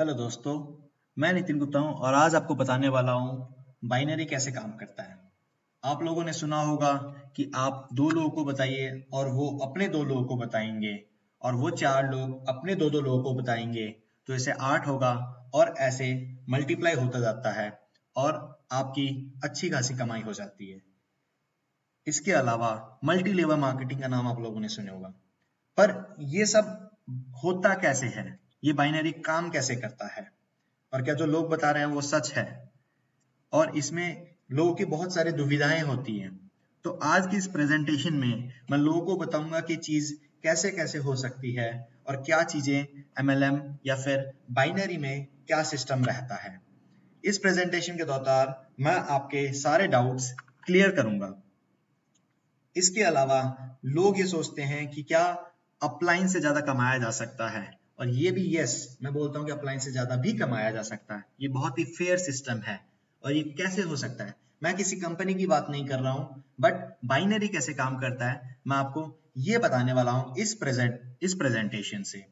Hello दोस्तों, मैं नितिन गुप्ता हूँ और आज आपको बताने वाला हूँ बाइनरी कैसे काम करता है। आप लोगों ने सुना होगा कि आप दो लोगों को बताइए और वो अपने दो लोगों को बताएंगे और वो चार लोग अपने दो दो लोगों को बताएंगे, तो ऐसे 8 होगा और ऐसे मल्टीप्लाई होता जाता है और आपकी अच्छी खासी कमाई हो जाती है। इसके अलावा मल्टी लेवल मार्केटिंग का नाम आप लोगों ने सुना होगा, पर ये सब होता कैसे है, ये बाइनरी काम कैसे करता है और क्या जो लोग बता रहे हैं वो सच है, और इसमें लोगों की बहुत सारी दुविधाएं होती हैं। तो आज की इस प्रेजेंटेशन में मैं लोगों को बताऊंगा कि चीज कैसे कैसे हो सकती है और क्या चीजें एमएलएम या फिर बाइनरी में क्या सिस्टम रहता है। इस प्रेजेंटेशन के दौरान मैं आपके सारे डाउट्स क्लियर करूंगा। इसके अलावा लोग ये सोचते हैं कि क्या अपलाइन से ज्यादा कमाया जा सकता है, और ये भी यस, मैं बोलता हूँ कि अपलाइन से ज्यादा भी कमाया जा सकता है। ये बहुत ही फेयर सिस्टम है और ये कैसे हो सकता है, मैं किसी कंपनी की बात नहीं कर रहा हूँ, बट बाइनरी कैसे काम करता है मैं आपको ये बताने वाला हूँ इस प्रेजेंटेशन से।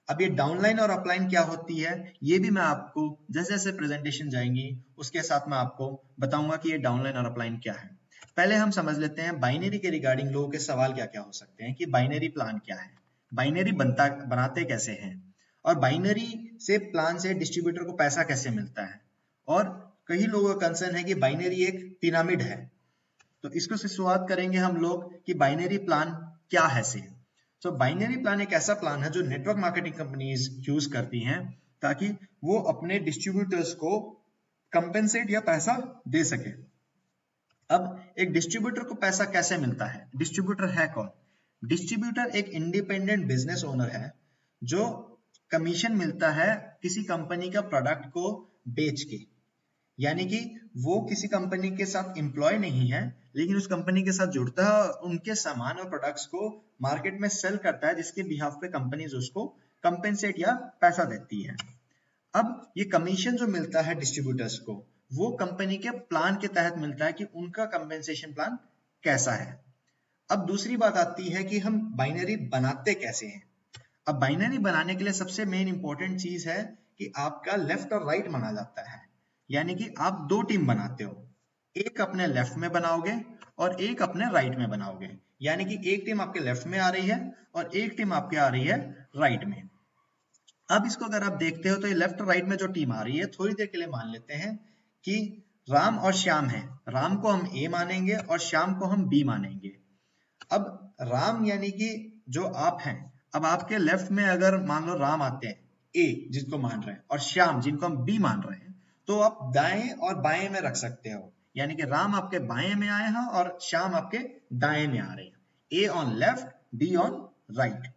अब ये डाउनलाइन और अपलाइन क्या होती है ये भी मैं आपको जैसे जैसे प्रेजेंटेशन जाएंगी उसके साथ मैं आपको बताऊंगा कि ये डाउनलाइन और अपलाइन क्या है। पहले हम समझ लेते हैं बाइनरी के रिगार्डिंग लोगों के सवाल क्या क्या हो सकते हैं कि बाइनरी प्लान क्या है, बाइनरी बनाते कैसे हैं, और बाइनरी से प्लान से डिस्ट्रीब्यूटर को पैसा कैसे मिलता है। और कई लोगों का कंसर्न है कि बाइनरी एक पिरामिड है। तो इसको से शुरुआत करेंगे हम लोग कि बाइनरी प्लान क्या है से। तो बाइनरी प्लान एक ऐसा प्लान है जो नेटवर्क मार्केटिंग कंपनीज यूज करती हैं ताकि वो अपने डिस्ट्रीब्यूटर्स को कंपेंसेट या पैसा दे सके। अब एक डिस्ट्रीब्यूटर को पैसा कैसे मिलता है, डिस्ट्रीब्यूटर है कौन? डिस्ट्रीब्यूटर एक इंडिपेंडेंट बिजनेस ओनर है जो कमीशन मिलता है किसी कंपनी का प्रोडक्ट को बेच के। यानी कि वो किसी कंपनी के साथ एम्प्लॉय नहीं है, लेकिन उस कंपनी के साथ जुड़ता है और उनके सामान और प्रोडक्ट्स को मार्केट में सेल करता है, जिसके बिहाफ पे कंपनीज उसको कंपेंसेट या पैसा देती है। अब ये कमीशन जो मिलता है डिस्ट्रीब्यूटर्स को, वो कंपनी के प्लान के तहत मिलता है कि उनका कंपेंसेशन प्लान कैसा है। अब दूसरी बात आती है कि हम बाइनरी बनाते कैसे हैं। अब बाइनरी बनाने के लिए सबसे मेन इंपॉर्टेंट चीज है कि आपका लेफ्ट और राइट माना जाता है। यानी कि आप दो टीम बनाते हो, एक अपने लेफ्ट में बनाओगे और एक अपने राइट में बनाओगे। यानी कि एक टीम आपके लेफ्ट में आ रही है और एक टीम आपके आ रही है राइट में। अब इसको अगर आप देखते हो तो ये लेफ्ट राइट में जो टीम आ रही है, थोड़ी देर के लिए मान लेते हैं कि राम और श्याम है। राम को हम ए मानेंगे और श्याम को हम बी मानेंगे। अब राम यानी कि जो आप हैं, अब आपके लेफ्ट में अगर मान लो राम आते हैं ए जिसको मान रहे हैं और श्याम जिनको हम बी मान रहे हैं, तो आप दाएं और बाएं में रख सकते हो। यानी कि राम आपके बाएं में आए हैं और श्याम आपके दाएं में आ रहे हैं। A on left, B on right.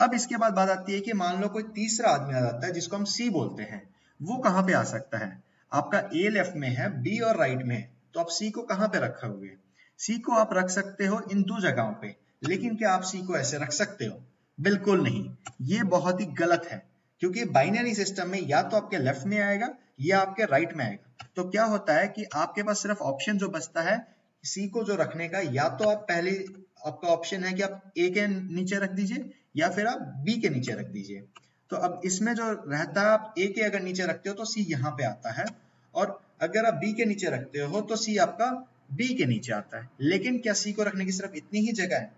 अब इसके बाद बात आती है कि मान लो कोई तीसरा आदमी आ जाता है जिसको हम सी बोलते हैं। वो कहाँ पे आ सकता है? आपका ए लेफ्ट में है, बी और राइट में है, तो आप सी को कहाँ पे रखोगे? सी को आप रख सकते हो इन दो जगहों पे। लेकिन क्या आप सी को ऐसे रख सकते हो? बिल्कुल नहीं। ये बहुत ही गलत है, क्योंकि बाइनरी सिस्टम में या तो आपके लेफ्ट में आएगा या आपके राइट में आएगा। तो क्या होता है कि आपके पास सिर्फ ऑप्शन जो बचता है सी को जो रखने का, या तो आप पहले आपका ऑप्शन है कि आप ए के नीचे रख दीजिए या फिर आप बी के नीचे रख दीजिए। तो अब इसमें जो रहता है, आप ए के अगर नीचे रखते हो तो सी यहाँ पे आता है, और अगर आप बी के नीचे रखते हो तो सी आपका बी के नीचे आता है। लेकिन क्या सी को रखने की सिर्फ इतनी ही जगह है?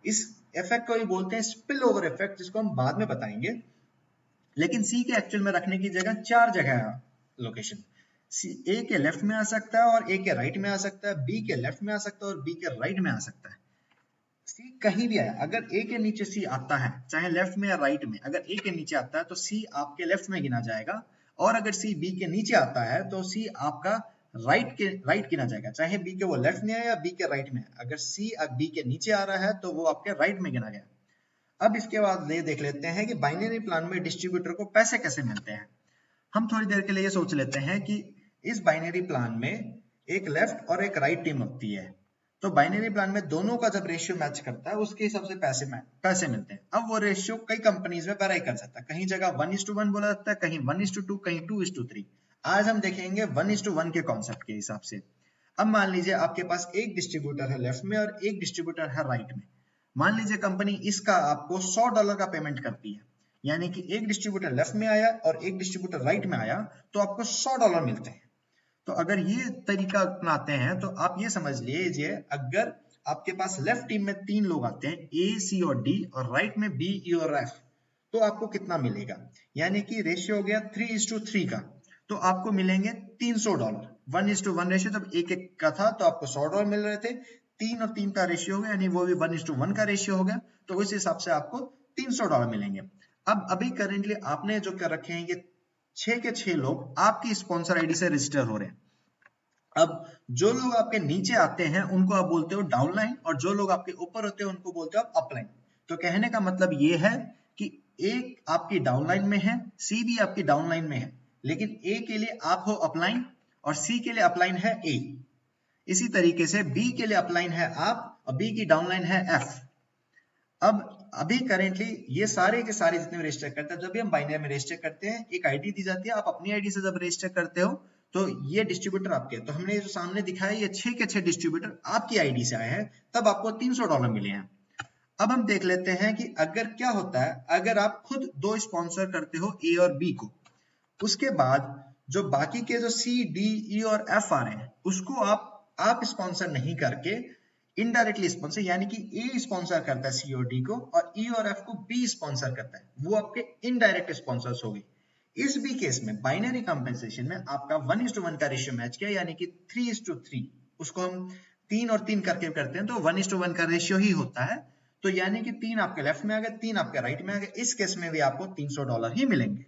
इस इफेक्ट को ये बोलते हैं स्पिल ओवर इफेक्ट, जिसको हम बाद में बताएंगे। लेकिन सी के एक्चुअल में रखने की जगह 4 जगह है लोकेशन। सी ए के लेफ्ट में आ सकता है और ए के राइट में आ सकता है, बी के लेफ्ट में आ सकता है और बी के राइट में आ सकता है। सी कहीं भी आया, अगर ए के नीचे सी आता है, चाहे लेफ्ट में या राइट में, अगर ए के नीचे आता है तो सी आपके लेफ्ट में गिना जाएगा, और अगर सी बी के नीचे आता है तो सी आपका राइट गिना जाएगा, चाहे बी के वो लेफ्ट में है या बी के राइट में। अगर सी अब बी के नीचे आ रहा है तो वो आपके राइट में गिना गया। अब इसके बाद ये देख लेते हैं कि बाइनरी प्लान में डिस्ट्रीब्यूटर को पैसे कैसे मिलते हैं। हम थोड़ी देर के लिए ये सोच लेते हैं कि इस बाइनरी प्लान में एक लेफ्ट और एक राइट टीम होती है। तो बाइनरी प्लान में दोनों का जब रेशियो मैच करता है उसके हिसाब से पैसे मिलते हैं। अब वो रेशियो कई कंपनीज में वेरी कर सकता है, कहीं जगह 1:1 बोला जाता है, कहीं 1:2, कहीं 2:3। आज हम देखेंगे 1:1 के कॉन्सेप्ट के हिसाब से। अब मान लीजिए आपके पास एक डिस्ट्रीब्यूटर है लेफ्ट में और एक डिस्ट्रीब्यूटर है राइट में। मान लीजिए कंपनी इसका आपको $100 का पेमेंट करती है, यानी कि एक डिस्ट्रीब्यूटर लेफ्ट में आया और एक डिस्ट्रीब्यूटर राइट में आया तो आपको $100 मिलते हैं। तो अगर ये तरीका अपनाते हैं तो आप ये समझ लीजिए, अगर आपके पास लेफ्ट टीम में 3 लोग आते हैं ए, सी और डी, और राइट में बी, ई और एफ, तो आपको कितना मिलेगा? यानी कि रेशियो हो गया 3:3 का, तो आपको मिलेंगे $300। 1:1 रेशियो, जब एक एक का था तो आपको $100 मिल रहे थे। 3 और 3 का रेशियो हो गया, यानी वो भी 1:1 का रेशियो हो गया, तो उस हिसाब से आपको $300 मिलेंगे। अब अभी करेंटली आपने जो कर रखे हैं, ये 6 के 6 लोग आपकी स्पॉन्सर आईडी से रजिस्टर हो रहे हैं। अब जो लोग आपके नीचे आते हैं उनको आप बोलते हो डाउनलाइन, और जो लोग आपके ऊपर होते हैं उनको बोलते हो आप अपलाइन। तो कहने का मतलब ये है कि एक आपकी डाउनलाइन में है, सी भी आपकी डाउनलाइन में है, लेकिन ए के लिए आप हो अपलाइन और सी के लिए अपलाइन है ए। इसी तरीके से बी के लिए अपलाइन है आप और बी की डाउनलाइन है एफ। अब अभी करेंटली ये सारे के सारे जितने भी रजिस्टर करते हैं, जब भी हम बाइनरी में रजिस्टर करते हैं एक आईडी दी जाती है, आप अपनी आईडी से जब रजिस्टर करते हो तो ये डिस्ट्रीब्यूटर आपके, तो हमने जो सामने दिखाया ये 6 के 6 डिस्ट्रीब्यूटर आपकी आईडी से आए हैं, तब आपको $300 मिले हैं। अब हम देख लेते हैं कि अगर क्या होता है अगर आप खुद 2 स्पॉन्सर करते हो ए और बी को, उसके बाद जो बाकी के जो सी, डी, ई और एफ आ रहे हैं उसको आप स्पॉन्सर नहीं करके इनडायरेक्टली स्पॉन्सर, यानी कि ए स्पॉन्सर करता है सी और डी को और ई और एफ को बी स्पॉन्सर करता है, वो आपके इनडायरेक्ट स्पॉन्सर्स हो गए। इस भी केस में बाइनरी कंपेंसेशन में आपका 1:1 का रेशियो मैच किया, यानी कि 3:3, उसको हम 3 और 3 करके करते हैं तो 1:1 का रेशियो ही होता है। तो यानी कि 3 आपके लेफ्ट में आ गए, 3 आपके राइट में आ गए, इस केस में भी आपको $300 ही मिलेंगे।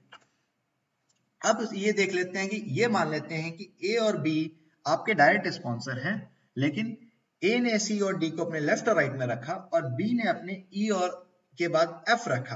अब ये देख लेते हैं कि ये मान लेते हैं कि ए और बी आपके डायरेक्ट स्पॉन्सर हैं, लेकिन ए ने सी और डी को अपने लेफ्ट और राइट में रखा और बी ने अपने ई और के बाद एफ रखा।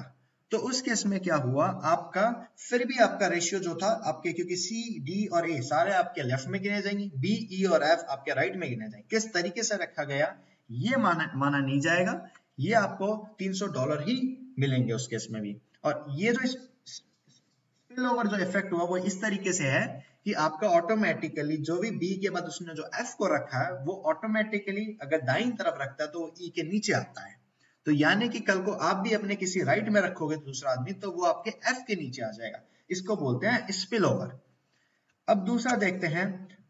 तो उस केस में क्या हुआ, आपका फिर भी आपका रेशियो जो था आपके, क्योंकि सी, डी और ए सारे आपके लेफ्ट में गिने जाएंगे, बी, ई और एफ आपके राइट में गिने जाएंगे। किस तरीके से रखा गया ये माना नहीं जाएगा, ये आपको $300 ही मिलेंगे उस केस में भी। और ये जो स्पिल ओवर जो इफेक्ट हुआ वो इस तरीके से है कि आपका ऑटोमेटिकली जो भी बी के बाद उसने जो एफ को रखा है वो ऑटोमेटिकली अगर दाईं तरफ रखता है तो वो ई के नीचे आता है। तो यानी कि कल को आप भी अपने किसी राइट में रखोगे दूसरा आदमी तो वो आपके एफ के नीचे आ जाएगा, इसको बोलते हैं स्पिल ओवर। अब दूसरा देखते हैं,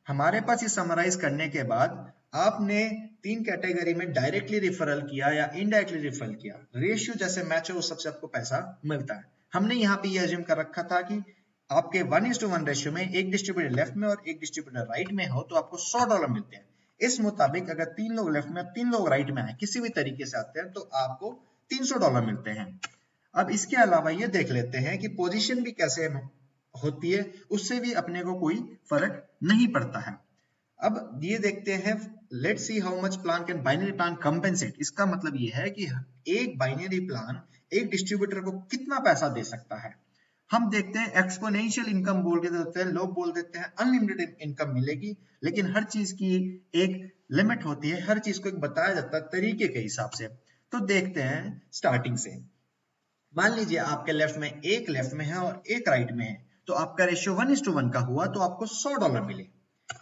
हमारे पास ये समराइज करने के बाद आपने 3 कैटेगरी में डायरेक्टली रिफरल किया या इनडायरेक्टली रिफरल किया, रेशियो जैसे मैच हो उस सबसे आपको पैसा मिलता है। हमने यहाँ पे ये अज्यूम कर रखा था कि आपके 1:1 रेशियो में एक डिस्ट्रीब्यूटर लेफ्ट में और एक डिस्ट्रीब्यूटर राइट में हो तो आपको $100 मिलते हैं। इस मुताबिक अगर 3 लोग लेफ्ट में 3 लोग राइट में आए किसी भी तरीके से आते हैं तो आपको $300 मिलते हैं। अब इसके अलावा ये देख लेते हैं कि पोजीशन भी कैसे होती है, उससे भी अपने को कोई फर्क नहीं पड़ता है। अब ये देखते हैं, let's see how much plan can binary plan compensate. इसका मतलब ये है कि एक बाइनरी प्लान एक डिस्ट्रीब्यूटर को कितना पैसा दे सकता है। हम देखते हैं एक्सपोनेंशियल इनकम बोल के देते हैं, लोग बोल देते हैं अनलिमिटेड इनकम मिलेगी, लेकिन हर चीज की एक लिमिट होती है, हर चीज को एक बताया जाता है तरीके के हिसाब से। तो देखते हैं स्टार्टिंग से, मान लीजिए आपके लेफ्ट में एक लेफ्ट में है और एक राइट में है, तो आपका रेशियो 1:1 का हुआ तो आपको $100 मिले।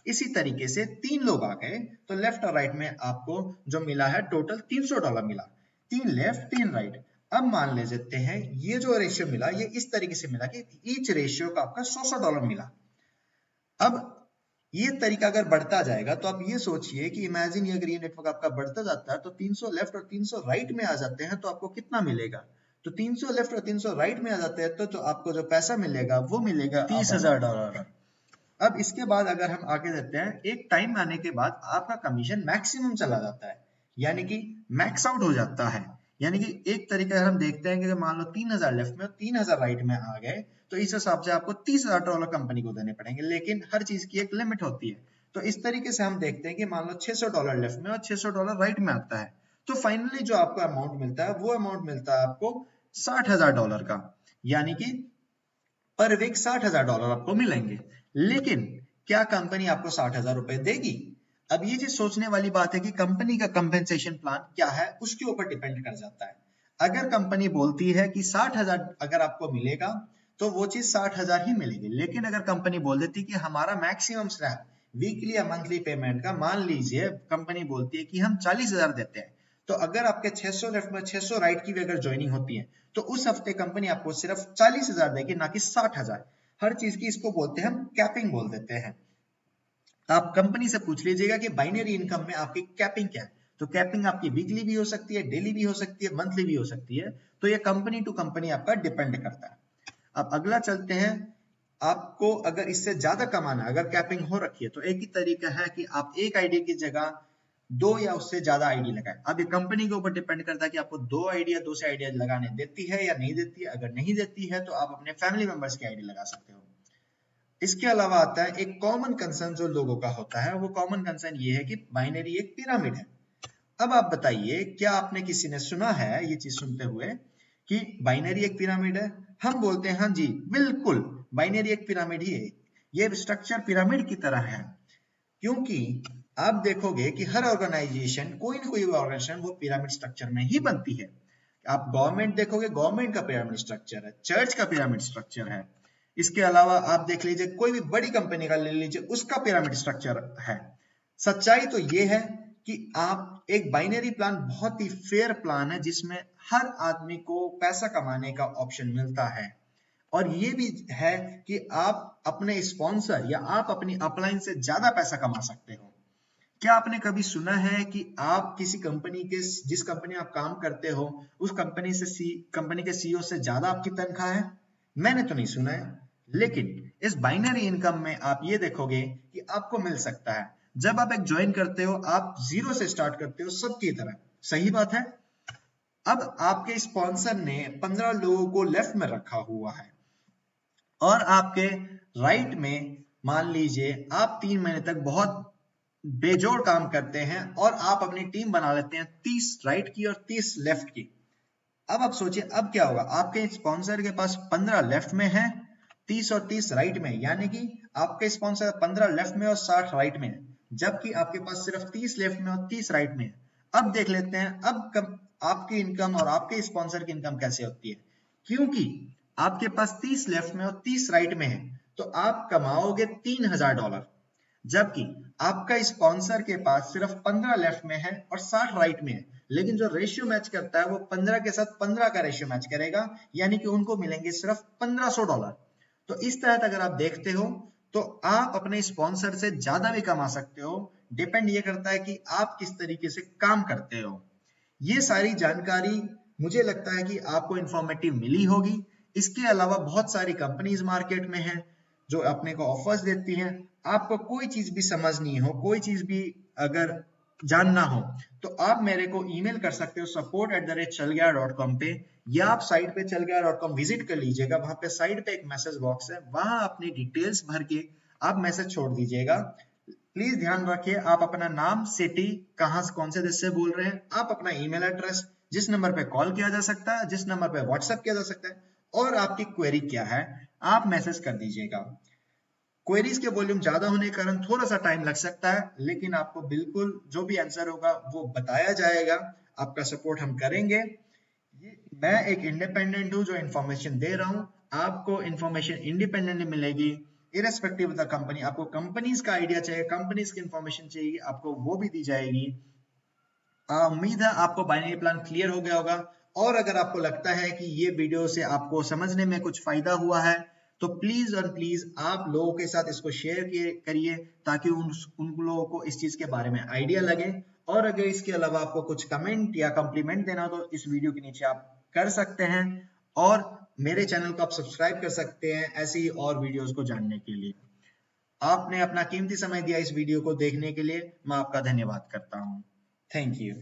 इसी तरीके से 3 लोग आ गए तो लेफ्ट और राइट में आपको जो मिला है टोटल $300 मिला, 3 लेफ्ट 3 राइट। अब मान ले लेते हैं ये जो रेशियो मिला ये इस तरीके से मिला कि ईच रेशियो का आपका $100 मिला। अब ये तरीका अगर बढ़ता जाएगा तो आप ये सोचिए कि इमेजिन ये अगर ये नेटवर्क आपका बढ़ता जाता है तो 300 लेफ्ट और 300 राइट में आ जाते हैं तो आपको कितना मिलेगा, तो 300 लेफ्ट और 300 राइट में आ जाते हैं तो आपको जो पैसा मिलेगा वो मिलेगा $30,000। अब इसके बाद अगर हम आगे देते हैं, एक टाइम आने के बाद आपका कमीशन मैक्सिमम चला जाता है, यानी कि मैक्स आउट हो जाता है। यानी कि एक तरीके से हम देखते हैं कि मान लो 3,000 लेफ्ट में और 3,000 राइट में आ गए तो इस हिसाब से आपको $30,000 कंपनी को देने पड़ेंगे, लेकिन हर चीज की एक लिमिट होती है। तो इस तरीके से हम देखते हैं कि मान लो $600 लेफ्ट में और $600 राइट में आता है, तो फाइनली जो आपको अमाउंट मिलता है वो अमाउंट मिलता है आपको $60,000 का, यानी कि पर वीक $60,000 आपको मिलेंगे। लेकिन क्या कंपनी आपको ₹60,000 देगी? अब ये चीज सोचने वाली बात है कि कंपनी का कंपेंसेशन प्लान क्या है, उसके ऊपर डिपेंड कर जाता है। अगर कंपनी बोलती है कि 60,000 अगर आपको मिलेगा तो वो चीज 60,000 ही मिलेगी, लेकिन अगर कंपनी बोल देती है कि हमारा मैक्सिमम स्लैब वीकली या मंथली पेमेंट का, मान लीजिए कंपनी बोलती है कि हम 40,000 देते हैं, तो अगर आपके 600 लेफ्ट में 600 राइट की भी अगर ज्वाइनिंग होती है तो उस हफ्ते कंपनी आपको सिर्फ 40,000 देगी, ना कि 60,000। हर चीज की इसको बोलते हैं हम कैपिंग बोल देते हैं। आप कंपनी से पूछ लीजिएगा कि बाइनरी इनकम में आपकी कैपिंग क्या है, तो कैपिंग आपकी वीकली भी हो सकती है, डेली भी हो सकती है, मंथली भी हो सकती है। तो ये कंपनी टू कंपनी आपका डिपेंड करता है। अब अगला चलते हैं, आपको अगर इससे ज्यादा कमाना, अगर कैपिंग हो रखी है तो एक ही तरीका है कि आप एक आईडी की जगह 2 या उससे ज्यादा आईडी लगाएं। अब ये कंपनी के ऊपर डिपेंड करता है कि आपको 2 से आइडिया लगाने देती है या नहीं देती है। अगर नहीं देती है तो आप अपने फैमिली मेंबर्स की आईडी लगा सकते हो। इसके अलावा आता है एक कॉमन कंसर्न जो लोगों का होता है, वो कॉमन कंसर्न ये है कि बाइनरी एक पिरामिड है। अब आप बताइए, क्या आपने किसी ने सुना है ये चीज सुनते हुए कि बाइनरी एक पिरामिड है? हम बोलते हैं हाँ जी बिल्कुल, बाइनरी एक पिरामिड ही है। ये स्ट्रक्चर पिरामिड की तरह है, क्योंकि आप देखोगे कि हर ऑर्गेनाइजेशन, कोई ना कोई ऑर्गेनाइजेशन वो पिरामिड स्ट्रक्चर में ही बनती है। आप गवर्नमेंट देखोगे, गवर्नमेंट का पिरामिड स्ट्रक्चर है, चर्च का पिरामिड स्ट्रक्चर है। इसके अलावा आप देख लीजिए, कोई भी बड़ी कंपनी का ले लीजिए, उसका पिरामिड स्ट्रक्चर है। सच्चाई तो ये है कि आप एक बाइनरी प्लान बहुत ही फेयर प्लान है, जिसमें हर आदमी को पैसा कमाने का ऑप्शन मिलता है। और ये भी है कि आप अपने स्पॉन्सर या आप अपनी अपलाइन से ज्यादा पैसा कमा सकते हो। क्या आपने कभी सुना है कि आप किसी कंपनी के, जिस कंपनी में आप काम करते हो, उस कंपनी के सीईओ से ज्यादा आपकी तनख्वाह है? मैंने तो नहीं सुना है। लेकिन इस बाइनरी इनकम में आप ये देखोगे कि आपको मिल सकता है। जब आप एक ज्वाइन करते हो, आप 0 से स्टार्ट करते हो सबकी तरह, सही बात है। अब आपके स्पॉन्सर ने 15 लोगों को लेफ्ट में रखा हुआ है और आपके राइट में मान लीजिए आप 3 महीने तक बहुत बेजोड़ काम करते हैं और आप अपनी टीम बना लेते हैं 30 राइट की और 30 लेफ्ट की। अब आप सोचिए अब क्या होगा। आपके स्पॉन्सर के पास 15 लेफ्ट में है, 30 और 30 राइट में, यानी कि आपके स्पॉन्सर 15 लेफ्ट में और 60 राइट में है, जबकि आपके पास सिर्फ 30 लेफ्ट में और 30 राइट में है। अब देख लेते हैं अब आपकी इनकम और आपके स्पॉन्सर की इनकम कैसे होती है। क्योंकि आपके पास 30 लेफ्ट में और 30 राइट में है, तो आप कमाओगे $3,000, जबकि आपका स्पॉन्सर के पास सिर्फ 15 लेफ्ट में है और 60 राइट में है। लेकिन जो रेशियो मैच करता है वो 15 के साथ 15 का रेशियो मैच करेगा, यानी कि उनको मिलेंगे सिर्फ $1,500। तो इस तरह अगर आप देखते हो तो आप अपने स्पॉन्सर से ज्यादा भी कमा सकते हो। डिपेंड ये करता है कि आप किस तरीके से काम करते हो। ये सारी जानकारी मुझे लगता है कि आपको इंफॉर्मेटिव मिली होगी। इसके अलावा बहुत सारी कंपनीज मार्केट में हैं जो अपने को ऑफर्स देती हैं। आपको कोई चीज भी समझ नहीं हो, कोई चीज भी अगर जानना हो, तो आप मेरे को ईमेल कर सकते हो support@chalgaya.com पे, या आप साइट पे chalgaya.com विजिट कर लीजिएगा। वहां पे साइड पे एक मैसेज बॉक्स है, वहां अपनी डिटेल्स भर के आप मैसेज छोड़ दीजिएगा। प्लीज ध्यान रखिए, आप अपना नाम, सिटी, कहाँ से, कौन से देश से बोल रहे हैं, आप अपना ईमेल एड्रेस, जिस नंबर पे कॉल किया जा सकता है, जिस नंबर पे व्हाट्सएप किया जा सकता है, और आपकी क्वेरी क्या है, आप मैसेज कर दीजिएगा। क्वेरीज के वॉल्यूम ज्यादा होने के कारण थोड़ा सा टाइम लग सकता है, लेकिन आपको बिल्कुल जो भी आंसर होगा वो बताया जाएगा। आपका सपोर्ट हम करेंगे। मैं एक इंडिपेंडेंट हूँ जो इन्फॉर्मेशन दे रहा हूँ। आपको इन्फॉर्मेशन इंडिपेंडेंटली मिलेगी, इरेस्पेक्टिव ऑफ द कंपनी। आपको कंपनीज का आइडिया चाहिए, कंपनीज की इन्फॉर्मेशन चाहिए, आपको वो भी दी जाएगी। उम्मीद है आपको बाइनरी प्लान क्लियर हो गया होगा। और अगर आपको लगता है कि ये वीडियो से आपको समझने में कुछ फायदा हुआ है, तो प्लीज और प्लीज आप लोगों के साथ इसको शेयर करिए, ताकि उन लोगों को इस चीज के बारे में आइडिया लगे। और अगर इसके अलावा आपको कुछ कमेंट या कॉम्प्लीमेंट देना हो तो इस वीडियो के नीचे आप कर सकते हैं, और मेरे चैनल को आप सब्सक्राइब कर सकते हैं ऐसे ही और वीडियोस को जानने के लिए। आपने अपना कीमती समय दिया इस वीडियो को देखने के लिए, मैं आपका धन्यवाद करता हूँ। Thank you.